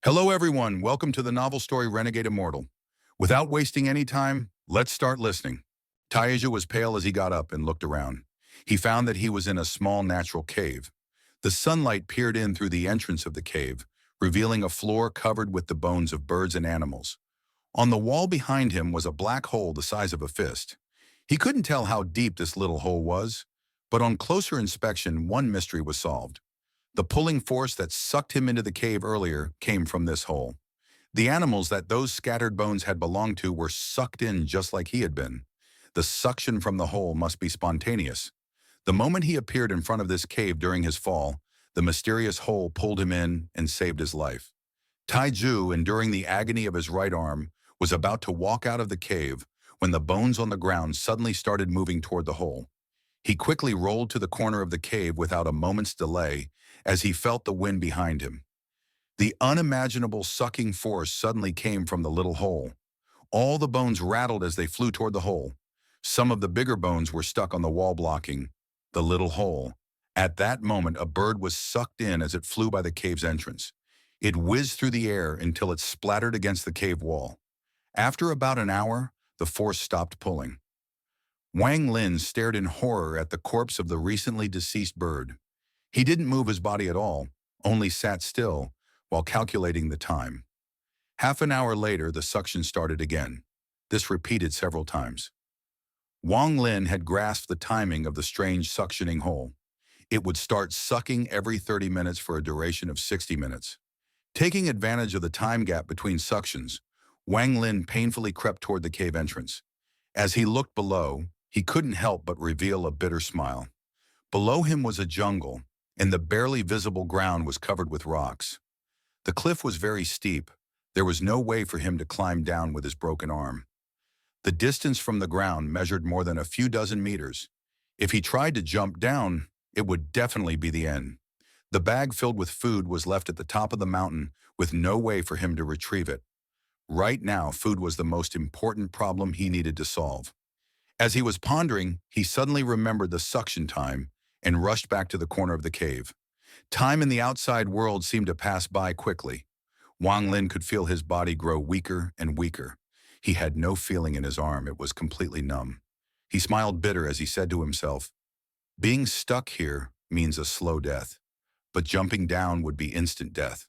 Hello everyone, welcome to the novel story Renegade Immortal. Without wasting any time, let's start listening. Taija was pale as he got up and looked around. He found that he was in a small natural cave. The sunlight peered in through the entrance of the cave, revealing a floor covered with the bones of birds and animals. On the wall behind him was a black hole the size of a fist. He couldn't tell how deep this little hole was, but on closer inspection, one mystery was solved. The pulling force that sucked him into the cave earlier came from this hole. The animals that those scattered bones had belonged to were sucked in just like he had been. The suction from the hole must be spontaneous. The moment he appeared in front of this cave during his fall, the mysterious hole pulled him in and saved his life. Taiju, enduring the agony of his right arm, was about to walk out of the cave when the bones on the ground suddenly started moving toward the hole. He quickly rolled to the corner of the cave without a moment's delay as he felt the wind behind him. The unimaginable sucking force suddenly came from the little hole. All the bones rattled as they flew toward the hole. Some of the bigger bones were stuck on the wall blocking the little hole. At that moment, a bird was sucked in as it flew by the cave's entrance. It whizzed through the air until it splattered against the cave wall. After about an hour, the force stopped pulling. Wang Lin stared in horror at the corpse of the recently deceased bird. He didn't move his body at all, only sat still while calculating the time. Half an hour later, the suction started again. This repeated several times. Wang Lin had grasped the timing of the strange suctioning hole. It would start sucking every 30 minutes for a duration of 60 minutes. Taking advantage of the time gap between suctions, Wang Lin painfully crept toward the cave entrance. As he looked below, he couldn't help but reveal a bitter smile. Below him was a jungle, and the barely visible ground was covered with rocks. The cliff was very steep. There was no way for him to climb down with his broken arm. The distance from the ground measured more than a few dozen meters. If he tried to jump down, it would definitely be the end. The bag filled with food was left at the top of the mountain with no way for him to retrieve it. Right now, food was the most important problem he needed to solve. As he was pondering, he suddenly remembered the suction time and rushed back to the corner of the cave. Time in the outside world seemed to pass by quickly. Wang Lin could feel his body grow weaker and weaker. He had no feeling in his arm. It was completely numb. He smiled bitter as he said to himself, "Being stuck here means a slow death, but jumping down would be instant death."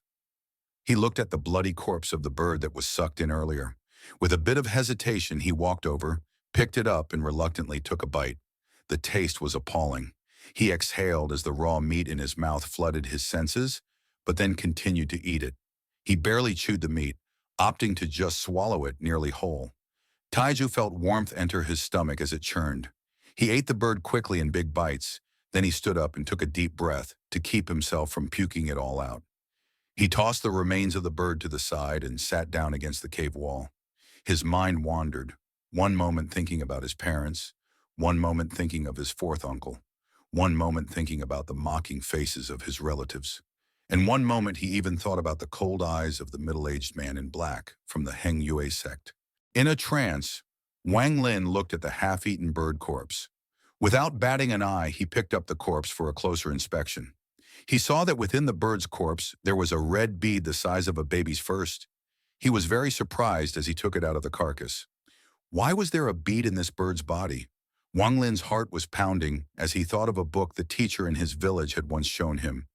He looked at the bloody corpse of the bird that was sucked in earlier. With a bit of hesitation, he walked over, picked it up, and reluctantly took a bite. The taste was appalling. He exhaled as the raw meat in his mouth flooded his senses, but then continued to eat it. He barely chewed the meat, opting to just swallow it nearly whole. Taiju felt warmth enter his stomach as it churned. He ate the bird quickly in big bites, then he stood up and took a deep breath to keep himself from puking it all out. He tossed the remains of the bird to the side and sat down against the cave wall. His mind wandered, one moment thinking about his parents, one moment thinking of his fourth uncle, one moment thinking about the mocking faces of his relatives, and one moment he even thought about the cold eyes of the middle-aged man in black from the Heng Yue sect. In a trance, Wang Lin looked at the half-eaten bird corpse. Without batting an eye, he picked up the corpse for a closer inspection. He saw that within the bird's corpse there was a red bead the size of a baby's first. He was very surprised as he took it out of the carcass. Why was there a bead in this bird's body? Wang Lin's heart was pounding as he thought of a book the teacher in his village had once shown him.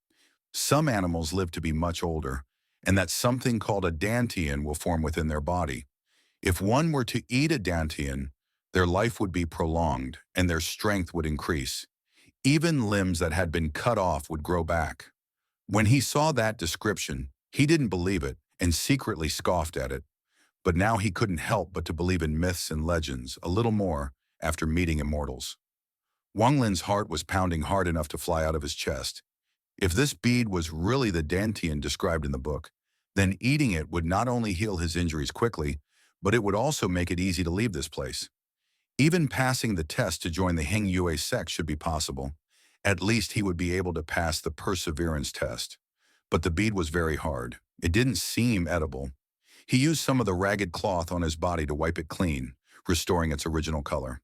Some animals live to be much older, and that something called a dantian will form within their body. If one were to eat a dantian, their life would be prolonged and their strength would increase. Even limbs that had been cut off would grow back. When he saw that description, he didn't believe it and secretly scoffed at it. But now he couldn't help but to believe in myths and legends a little more after meeting immortals. Wang Lin's heart was pounding hard enough to fly out of his chest. If this bead was really the dantian described in the book, then eating it would not only heal his injuries quickly, but it would also make it easy to leave this place. Even passing the test to join the Heng Yue sect should be possible. At least he would be able to pass the perseverance test. But the bead was very hard. It didn't seem edible. He used some of the ragged cloth on his body to wipe it clean, restoring its original color.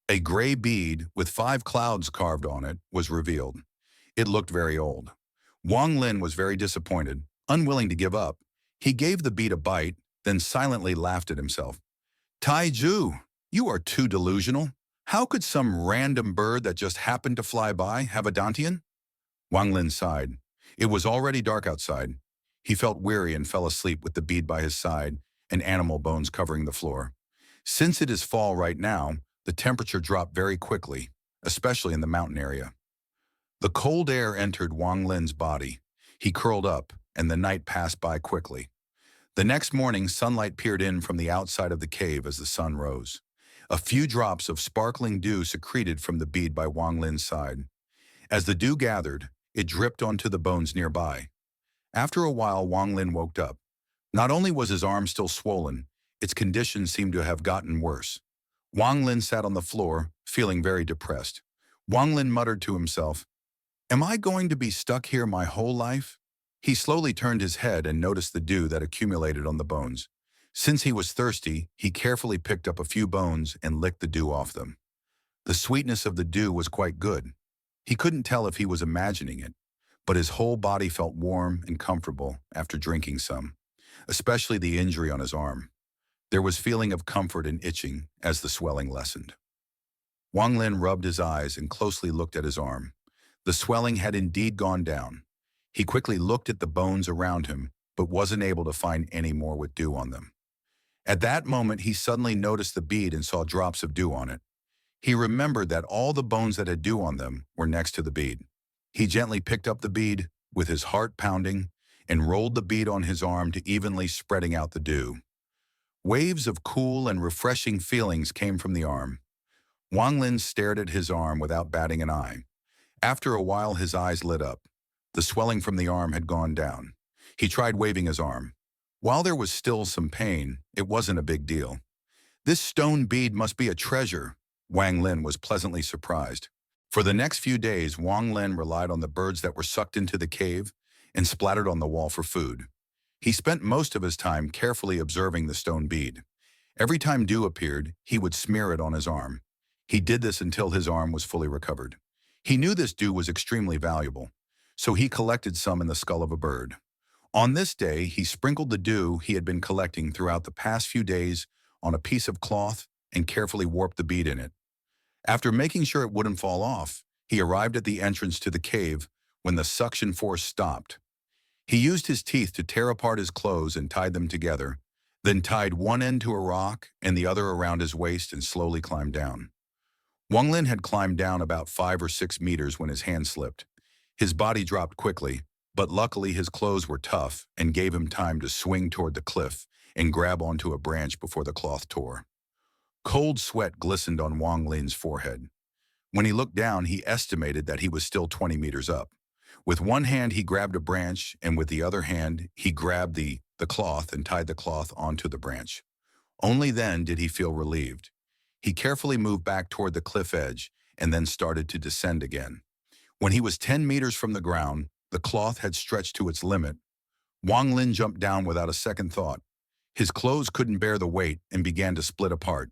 A gray bead with 5 clouds carved on it was revealed. It looked very old. Wang Lin was very disappointed. Unwilling to give up, He gave the bead a bite, then silently laughed at himself. Taiju, you are too delusional. How could some random bird that just happened to fly by have a dantian? Wang Lin sighed. It was already dark outside. He felt weary and fell asleep with the bead by his side and animal bones covering the floor. Since it is fall right now, the temperature dropped very quickly, especially in the mountain area. The cold air entered Wang Lin's body. He curled up, and the night passed by quickly. The next morning, sunlight peered in from the outside of the cave as the sun rose. A few drops of sparkling dew secreted from the bead by Wang Lin's side. As the dew gathered, it dripped onto the bones nearby. After a while, Wang Lin woke up. Not only was his arm still swollen, its condition seemed to have gotten worse. Wang Lin sat on the floor, feeling very depressed. Wang Lin muttered to himself, "Am I going to be stuck here my whole life?" He slowly turned his head and noticed the dew that accumulated on the bones. Since he was thirsty, he carefully picked up a few bones and licked the dew off them. The sweetness of the dew was quite good. He couldn't tell if he was imagining it, but his whole body felt warm and comfortable after drinking some, especially the injury on his arm. There was feeling of comfort and itching as the swelling lessened. Wang Lin rubbed his eyes and closely looked at his arm. The swelling had indeed gone down. He quickly looked at the bones around him, but wasn't able to find any more with dew on them. At that moment, he suddenly noticed the bead and saw drops of dew on it. He remembered that all the bones that had dew on them were next to the bead. He gently picked up the bead, with his heart pounding, and rolled the bead on his arm to evenly spreading out the dew. Waves of cool and refreshing feelings came from the arm. Wang Lin stared at his arm without batting an eye. After a while, his eyes lit up. The swelling from the arm had gone down. He tried waving his arm. While there was still some pain, it wasn't a big deal. This stone bead must be a treasure. Wang Lin was pleasantly surprised. For the next few days, Wang Lin relied on the birds that were sucked into the cave and splattered on the wall for food. He spent most of his time carefully observing the stone bead. Every time dew appeared, he would smear it on his arm. He did this until his arm was fully recovered. He knew this dew was extremely valuable, so he collected some in the skull of a bird. On this day, he sprinkled the dew he had been collecting throughout the past few days on a piece of cloth and carefully warped the bead in it. After making sure it wouldn't fall off, he arrived at the entrance to the cave when the suction force stopped. He used his teeth to tear apart his clothes and tied them together, then tied one end to a rock and the other around his waist and slowly climbed down. Wang Lin had climbed down about 5 or 6 meters when his hand slipped. His body dropped quickly, but luckily his clothes were tough and gave him time to swing toward the cliff and grab onto a branch before the cloth tore. Cold sweat glistened on Wang Lin's forehead. When he looked down, he estimated that he was still 20 meters up. With one hand, he grabbed a branch, and with the other hand, he grabbed the cloth and tied the cloth onto the branch. Only then did he feel relieved. He carefully moved back toward the cliff edge and then started to descend again. When he was 10 meters from the ground, the cloth had stretched to its limit. Wang Lin jumped down without a second thought. His clothes couldn't bear the weight and began to split apart,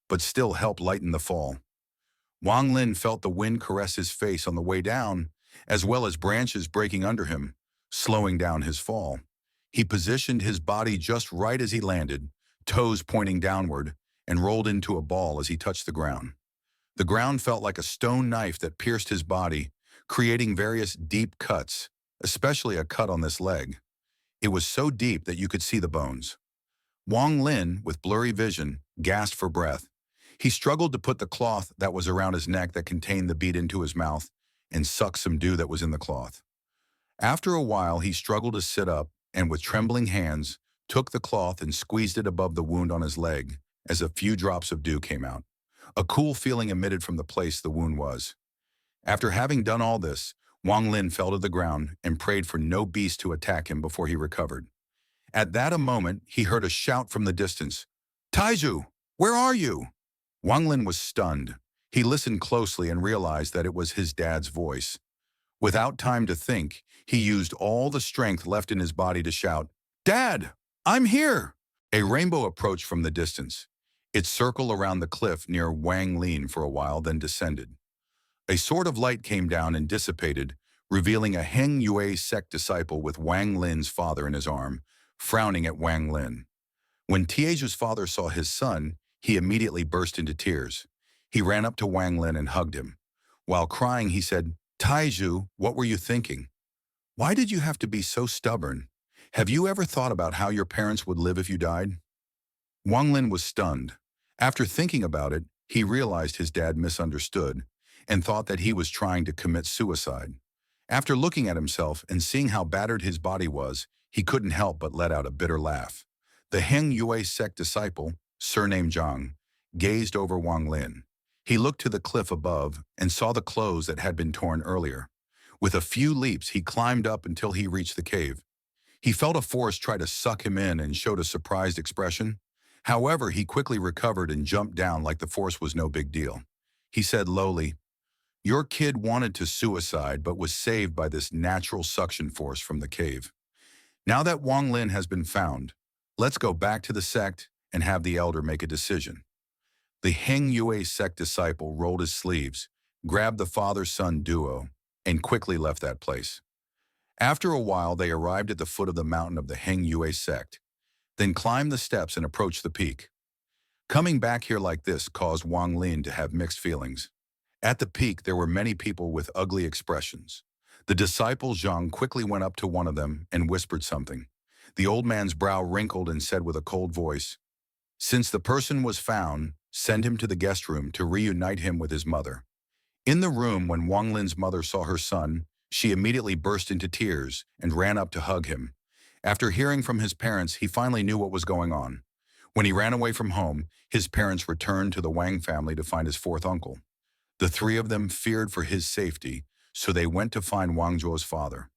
but still helped lighten the fall. Wang Lin felt the wind caress his face on the way down, as well as branches breaking under him, slowing down his fall. He positioned his body just right as he landed, toes pointing downward, and rolled into a ball as he touched the ground. The ground felt like a stone knife that pierced his body, creating various deep cuts, especially a cut on this leg. It was so deep that you could see the bones. Wang Lin, with blurry vision, gasped for breath. He struggled to put the cloth that was around his neck that contained the bead into his mouth and suck some dew that was in the cloth. After a while, he struggled to sit up and, with trembling hands, took the cloth and squeezed it above the wound on his leg as a few drops of dew came out. A cool feeling emitted from the place the wound was. After having done all this, Wang Lin fell to the ground and prayed for no beast to attack him before he recovered. At that moment, he heard a shout from the distance. "Taiju, where are you?" Wang Lin was stunned. He listened closely and realized that it was his dad's voice. Without time to think, he used all the strength left in his body to shout, "Dad, I'm here!" A rainbow approached from the distance. It circled around the cliff near Wang Lin for a while, then descended. A sword of light came down and dissipated, revealing a Heng Yue sect disciple with Wang Lin's father in his arm, frowning at Wang Lin. When Tieju's father saw his son, he immediately burst into tears. He ran up to Wang Lin and hugged him. While crying, he said, "Taiju, what were you thinking? Why did you have to be so stubborn? Have you ever thought about how your parents would live if you died?" Wang Lin was stunned. After thinking about it, he realized his dad misunderstood and thought that he was trying to commit suicide. After looking at himself and seeing how battered his body was, he couldn't help but let out a bitter laugh. The Heng Yue sect disciple, surnamed Zhang, gazed over Wang Lin. He looked to the cliff above and saw the clothes that had been torn earlier. With a few leaps, he climbed up until he reached the cave. He felt a force try to suck him in and showed a surprised expression. However, he quickly recovered and jumped down like the force was no big deal. He said lowly, "Your kid wanted to suicide but was saved by this natural suction force from the cave. Now that Wang Lin has been found, let's go back to the sect and have the elder make a decision." The Heng Yue sect disciple rolled his sleeves, grabbed the father-son duo, and quickly left that place. After a while, they arrived at the foot of the mountain of the Heng Yue sect, then climbed the steps and approached the peak. Coming back here like this caused Wang Lin to have mixed feelings. At the peak, there were many people with ugly expressions. The disciple Zhang quickly went up to one of them and whispered something. The old man's brow wrinkled and said with a cold voice, "Since the person was found, send him to the guest room to reunite him with his mother." In the room, when Wang Lin's mother saw her son, she immediately burst into tears and ran up to hug him. After hearing from his parents, he finally knew what was going on. When he ran away from home, his parents returned to the Wang family to find his fourth uncle. The three of them feared for his safety, so they went to find Wang Zhuo's father.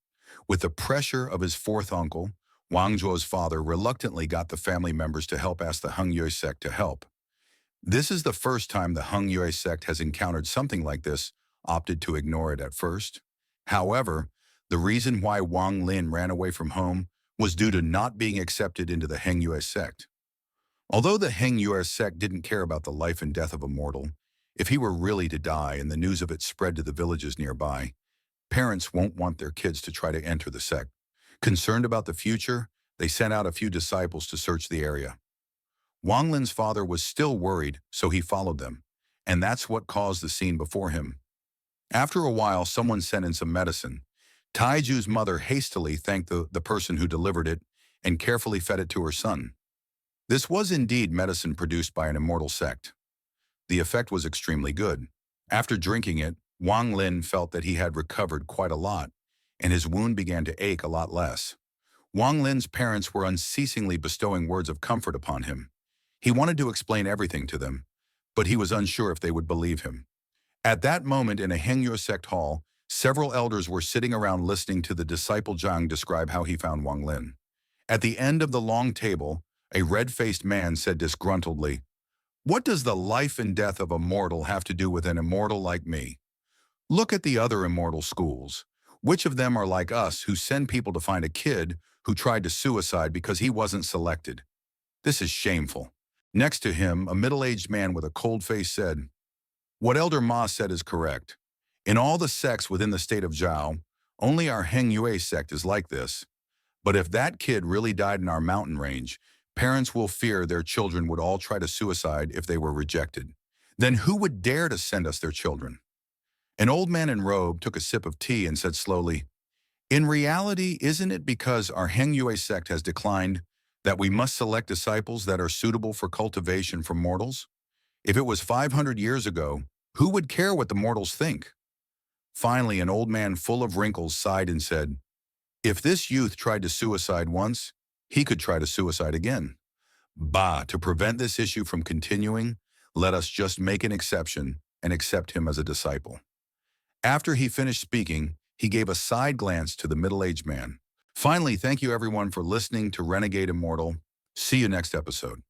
With the pressure of his fourth uncle, Wang Zhuo's father reluctantly got the family members to help ask the Heng Yue sect to help. This is the first time the Heng Yue sect has encountered something like this, opted to ignore it at first. However, the reason why Wang Lin ran away from home was due to not being accepted into the Heng Yue sect. Although the Heng Yue sect didn't care about the life and death of Immortal, if he were really to die and the news of it spread to the villages nearby, parents won't want their kids to try to enter the sect. Concerned about the future, they sent out a few disciples to search the area. Wang Lin's father was still worried, so he followed them, and that's what caused the scene before him. After a while, someone sent in some medicine. Taiju's mother hastily thanked the person who delivered it and carefully fed it to her son. This was indeed medicine produced by an immortal sect. The effect was extremely good. After drinking it, Wang Lin felt that he had recovered quite a lot, and his wound began to ache a lot less. Wang Lin's parents were unceasingly bestowing words of comfort upon him. He wanted to explain everything to them, but he was unsure if they would believe him. At that moment in a Heng Yue sect hall, several elders were sitting around listening to the disciple Zhang describe how he found Wang Lin. At the end of the long table, a red-faced man said disgruntledly, "What does the life and death of a mortal have to do with an immortal like me? Look at the other immortal schools. Which of them are like us who send people to find a kid who tried to suicide because he wasn't selected? This is shameful." Next to him, a middle-aged man with a cold face said, "What Elder Ma said is correct. In all the sects within the state of Zhao, only our Heng Yue sect is like this. But if that kid really died in our mountain range, parents will fear their children would all try to suicide if they were rejected. Then who would dare to send us their children?" An old man in robe took a sip of tea and said slowly, "In reality, isn't it because our Heng Yue sect has declined that we must select disciples that are suitable for cultivation from mortals? If it was 500 years ago, who would care what the mortals think?" Finally, an old man full of wrinkles sighed and said, "If this youth tried to suicide once, he could try to suicide again. Bah, to prevent this issue from continuing, let us just make an exception and accept him as a disciple." After he finished speaking, he gave a side glance to the middle-aged man. Finally, thank you everyone for listening to Renegade Immortal. See you next episode.